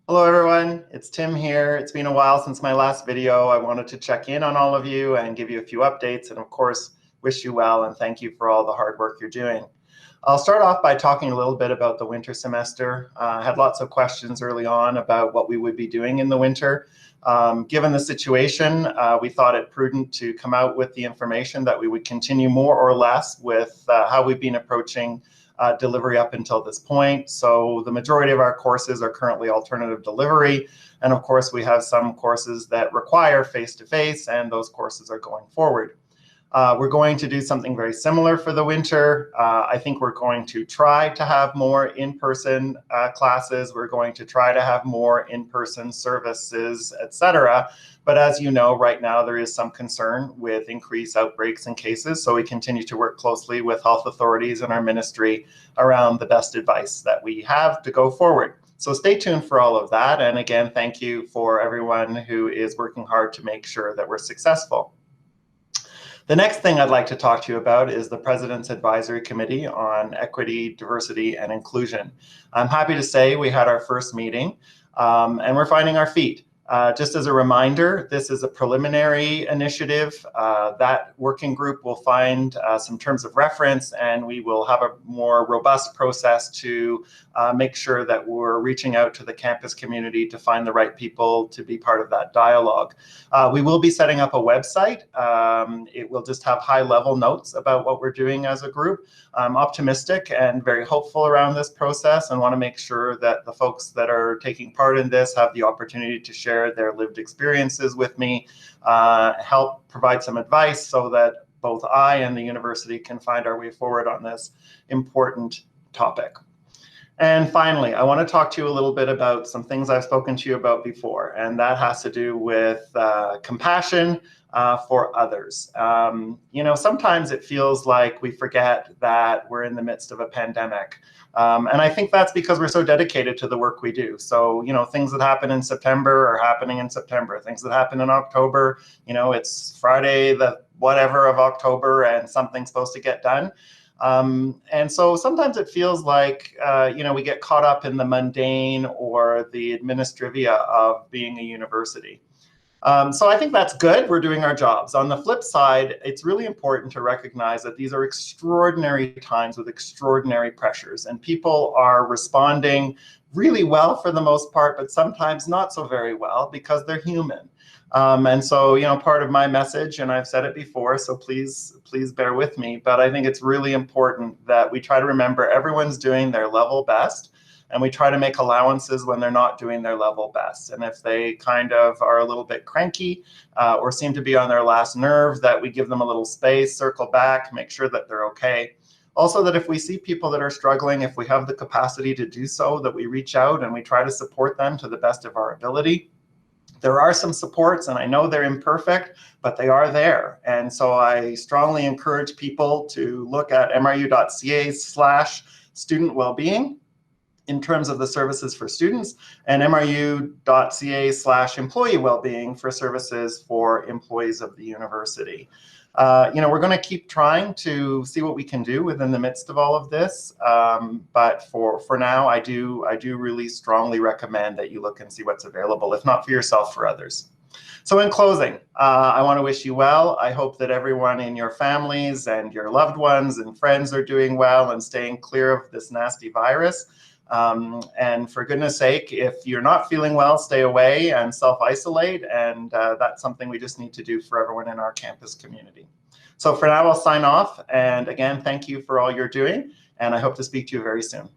Hello everyone, it's Tim here. It's been a while since my last video. I wanted to check in on all of you and give you a few updates and of course wish you well and thank you for all the hard work you're doing. I'll start off by talking a little bit about the winter semester. I had lots of questions early on about what we would be doing in the winter. Given the situation, we thought it prudent to come out with the information that we would continue more or less with how we've been approaching delivery up until this point. So the majority of our courses are currently alternative delivery. And of course, we have some courses that require face-to-face, and those courses are going forward. We're going to do something very similar for the winter. I think we're going to try to have more in-person classes. We're going to try to have more in-person services, etc. But as you know, right now there is some concern with increased outbreaks and cases. So we continue to work closely with health authorities and our ministry around the best advice that we have to go forward. So stay tuned for all of that. And again, thank you for everyone who is working hard to make sure that we're successful. The next thing I'd like to talk to you about is the President's Advisory Committee on Equity, Diversity, and Inclusion. I'm happy to say we had our first meeting and we're finding our feet. Just as a reminder, this is a preliminary initiative. That working group will find some terms of reference, and we will have a more robust process to make sure that we're reaching out to the campus community to find the right people to be part of that dialogue. We will be setting up a website. It will just have high-level notes about what we're doing as a group. I'm optimistic and very hopeful around this process and want to make sure that the folks that are taking part in this have the opportunity to share their lived experiences with me, help provide some advice so that both I and the university can find our way forward on this important topic. And finally, I want to talk to you a little bit about some things I've spoken to you about before, and that has to do with compassion for others. You know, sometimes it feels like we forget that we're in the midst of a pandemic. And I think that's because we're so dedicated to the work we do. So, you know, things that happen in September are happening in September. Things that happen in October, you know, it's Friday, the whatever of October, and something's supposed to get done. And so sometimes it feels like, you know, we get caught up in the mundane or the administrivia of being a university. So I think that's good. We're doing our jobs. On the flip side, it's really important to recognize that these are extraordinary times with extraordinary pressures, and people are responding really well for the most part, but sometimes not so very well because they're human. And so, you know, part of my message, and I've said it before, so please bear with me, but I think it's really important that we try to remember everyone's doing their level best, and we try to make allowances when they're not doing their level best. And if they kind of are a little bit cranky or seem to be on their last nerve, that we give them a little space, circle back, make sure that they're okay. Also, that if we see people that are struggling, if we have the capacity to do so, that we reach out and we try to support them to the best of our ability. There are some supports, and I know they're imperfect, but they are there. And so I strongly encourage people to look at mru.ca/student wellbeing in terms of the services for students, and mru.ca/employee wellbeing for services for employees of the university. You know, we're going to keep trying to see what we can do within the midst of all of this, but for now, I do really strongly recommend that you look and see what's available, if not for yourself, for others. So in closing, I want to wish you well. I hope that everyone in your families and your loved ones and friends are doing well and staying clear of this nasty virus. And for goodness sake, if you're not feeling well, stay away and self-isolate. And that's something we just need to do for everyone in our campus community. So for now, I'll sign off. And again, thank you for all you're doing. And I hope to speak to you very soon.